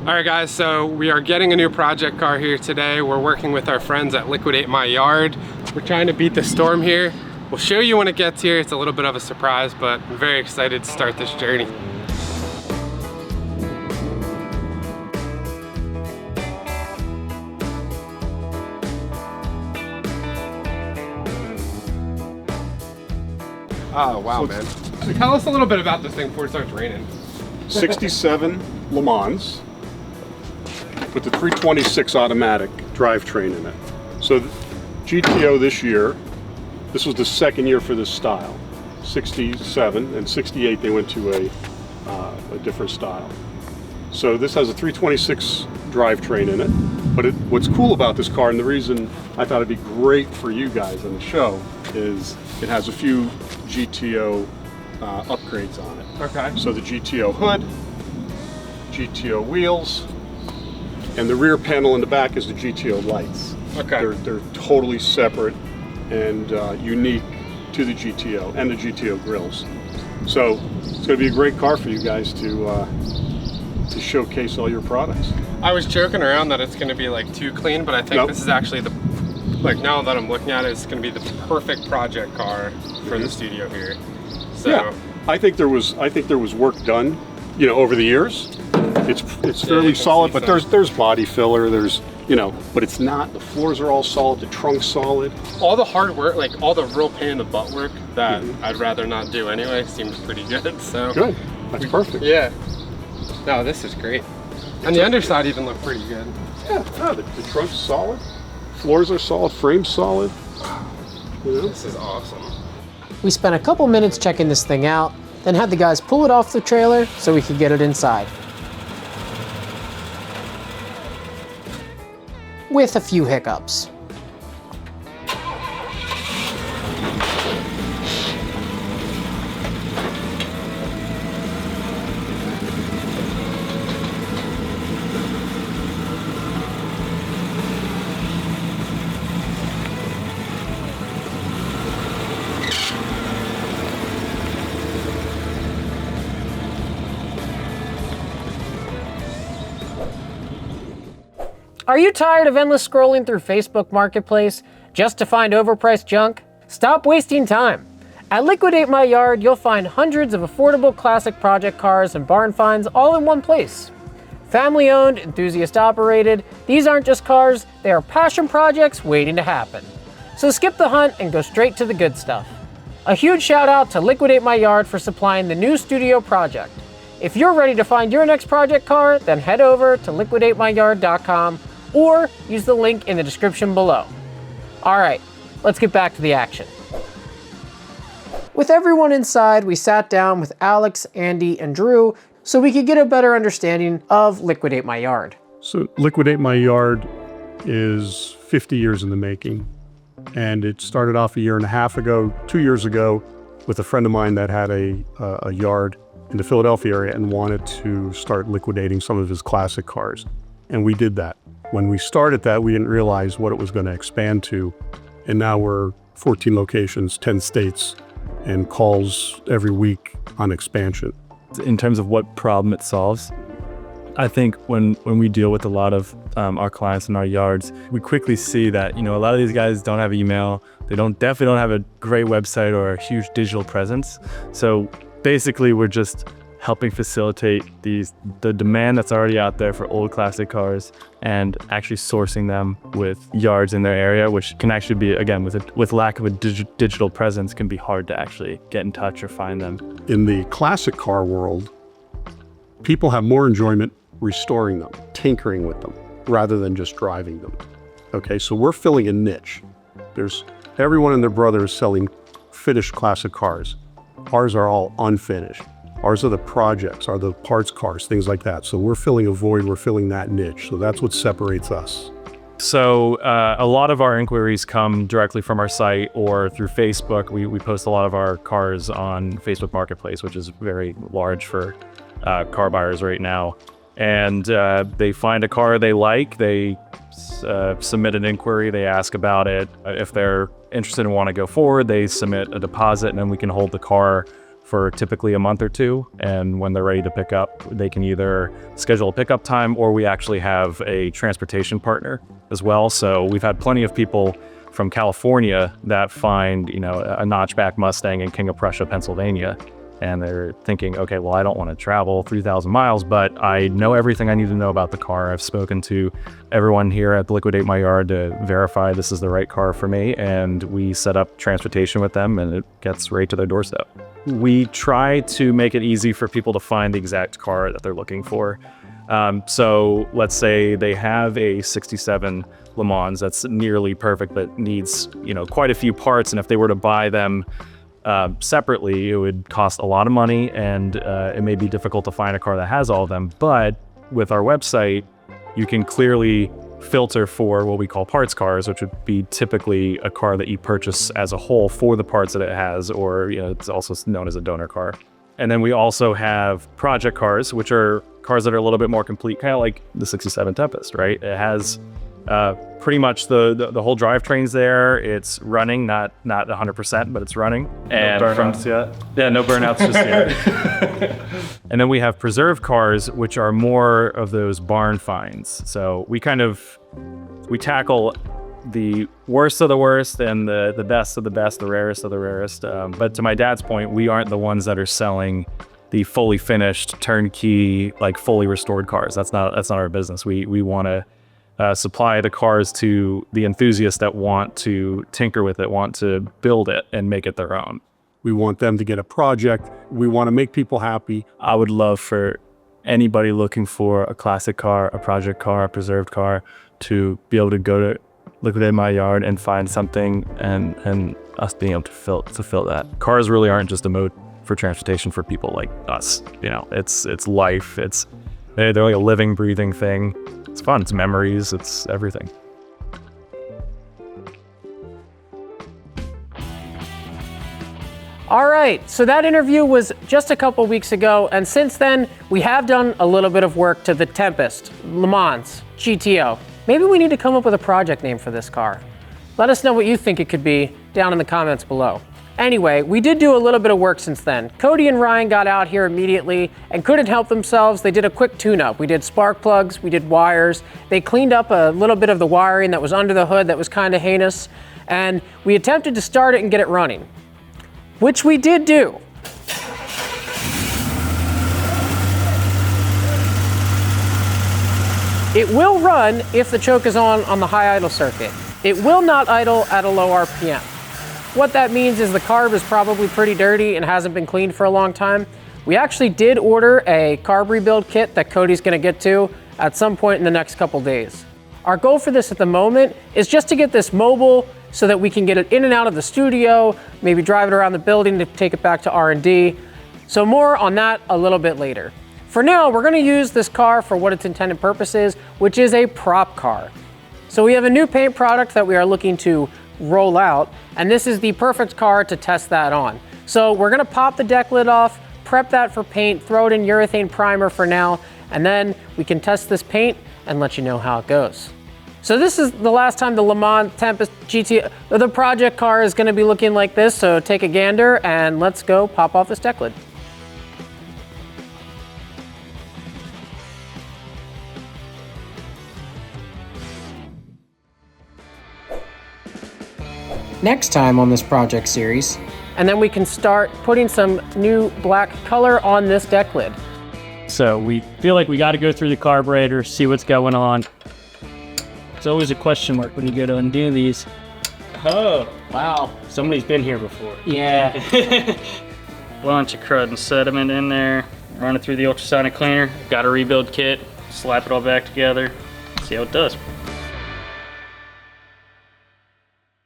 All right guys, so we are getting a new project car here today. We're working with our friends at Liquidate My Yard. We're trying to beat the storm here. We'll show you when it gets here. It's a little bit of a surprise, but I'm very excited to start this journey. Oh wow, man. So tell us a little bit about this thing before it starts raining. 67 Le Mans with the 326 automatic drivetrain in it. So GTO this year, this was the second year for this style. 67 and 68 they went to a different style. So this has a 326 drivetrain in it. But what's cool about this car, and the reason I thought it'd be great for you guys on the show, is it has a few GTO upgrades on it. Okay. So the GTO hood, GTO wheels, and the rear panel in the back is the GTO lights. Okay. They're totally separate and unique to the GTO and the GTO grills. So it's going to be a great car for you guys to showcase all your products. I was joking around that it's going to be like too clean, but I think this is actually like now that I'm looking at it, it's going to be the perfect project car for the studio here. So yeah, I think there was work done, over the years. It's fairly solid, but there's body filler, but it's not. The floors are all solid, the trunk's solid. All the hard work, like all the real pain in the butt work that I'd rather not do anyway, seems pretty good. So good. That's perfect. Yeah. No, this is great. And the underside even looked pretty good. Yeah, the trunk's solid, floors are solid, frame's solid. This is awesome. We spent a couple minutes checking this thing out, then had the guys pull it off the trailer so we could get it inside. With a few hiccups. Are you tired of endless scrolling through Facebook Marketplace just to find overpriced junk? Stop wasting time. At Liquidate My Yard, you'll find hundreds of affordable classic project cars and barn finds all in one place. Family owned, enthusiast operated, these aren't just cars, they are passion projects waiting to happen. So skip the hunt and go straight to the good stuff. A huge shout out to Liquidate My Yard for supplying the new studio project. If you're ready to find your next project car, then head over to liquidatemyyard.com or use the link in the description below. All right, let's get back to the action. With everyone inside, we sat down with Alex, Andy, and Drew so we could get a better understanding of Liquidate My Yard. So Liquidate My Yard is 50 years in the making. And it started off a year and a half ago, 2 years ago, with a friend of mine that had a yard in the Philadelphia area and wanted to start liquidating some of his classic cars. And we did that. When we started that, we didn't realize what it was going to expand to. And now we're 14 locations, 10 states, and calls every week on expansion. In terms of what problem it solves, I think when we deal with a lot of our clients in our yards, we quickly see that, a lot of these guys don't have email. They definitely don't have a great website or a huge digital presence. So basically, we're just helping facilitate the demand that's already out there for old classic cars and actually sourcing them with yards in their area, which can actually be, again, with lack of a digital presence, can be hard to actually get in touch or find them. In the classic car world, people have more enjoyment restoring them, tinkering with them, rather than just driving them. Okay, so we're filling a niche. There's everyone and their brother is selling finished classic cars. Ours are all unfinished. Ours are the projects, are the parts cars, things like that. So we're filling a void, we're filling that niche. So that's what separates us. So a lot of our inquiries come directly from our site or through Facebook. We post a lot of our cars on Facebook Marketplace, which is very large for car buyers right now. And they find a car they like, they submit an inquiry, they ask about it. If they're interested and want to go forward, they submit a deposit, and then we can hold the car for typically a month or two. And when they're ready to pick up, they can either schedule a pickup time, or we actually have a transportation partner as well. So we've had plenty of people from California that find, you know, a notchback Mustang in King of Prussia, Pennsylvania. And they're thinking, okay, well, I don't want to travel 3,000 miles, but I know everything I need to know about the car. I've spoken to everyone here at Liquidate My Yard to verify this is the right car for me. And we set up transportation with them, and it gets right to their doorstep. We try to make it easy for people to find the exact car that they're looking for. So let's say they have a 67 Le Mans that's nearly perfect, but needs, you know, quite a few parts. And if they were to buy them separately, it would cost a lot of money, and it may be difficult to find a car that has all of them. But with our website, you can clearly filter for what we call parts cars, which would be typically a car that you purchase as a whole for the parts that it has, or, you know, it's also known as a donor car. And then we also have project cars, which are cars that are a little bit more complete, kind of like the 67 Tempest, right? It has pretty much the whole drivetrain's there. It's running, not 100%, but it's running. And no burnouts yet? Yeah, no burnouts just yet. And then we have preserved cars, which are more of those barn finds. So we tackle the worst of the worst and the best of the best, the rarest of the rarest. But to my dad's point, we aren't the ones that are selling the fully finished, turnkey, like fully restored cars. That's not our business. We want to supply the cars to the enthusiasts that want to tinker with it, want to build it and make it their own. We want them to get a project. We want to make people happy. I would love for anybody looking for a classic car, a project car, a preserved car, to be able to go to Liquidate My Yard and find something, and us being able to fill that. Cars really aren't just a mode for transportation for people like us. You know, it's life. They're like a living, breathing thing. It's fun. It's memories. It's everything. All right, so that interview was just a couple weeks ago, and since then, we have done a little bit of work to the Tempest, Le Mans, GTO. Maybe we need to come up with a project name for this car. Let us know what you think it could be down in the comments below. Anyway, we did do a little bit of work since then. Cody and Ryan got out here immediately and couldn't help themselves. They did a quick tune-up. We did spark plugs, we did wires. They cleaned up a little bit of the wiring that was under the hood that was kind of heinous, and we attempted to start it and get it running, which we did do. It will run if the choke is on the high idle circuit. It will not idle at a low RPM. What that means is the carb is probably pretty dirty and hasn't been cleaned for a long time. We actually did order a carb rebuild kit that Cody's gonna get to at some point in the next couple days. Our goal for this at the moment is just to get this mobile so that we can get it in and out of the studio, maybe drive it around the building to take it back to R&D. So more on that a little bit later. For now, we're gonna use this car for what its intended purpose is, which is a prop car. So we have a new paint product that we are looking to roll out, and this is the perfect car to test that on. So we're gonna pop the deck lid off, prep that for paint, throw it in urethane primer for now, and then we can test this paint and let you know how it goes. So this is the last time the Le Mans Tempest GT, the project car, is gonna be looking like this, so take a gander and let's go pop off this deck lid. Next time on this project series, and then we can start putting some new black color on this deck lid. So we feel like we got to go through the carburetor, see what's going on. It's always a question mark when you go to undo these. Oh, wow. Somebody's been here before. Yeah. Bunch of crud and sediment in there. Run it through the ultrasonic cleaner. Got a rebuild kit. Slap it all back together. See how it does.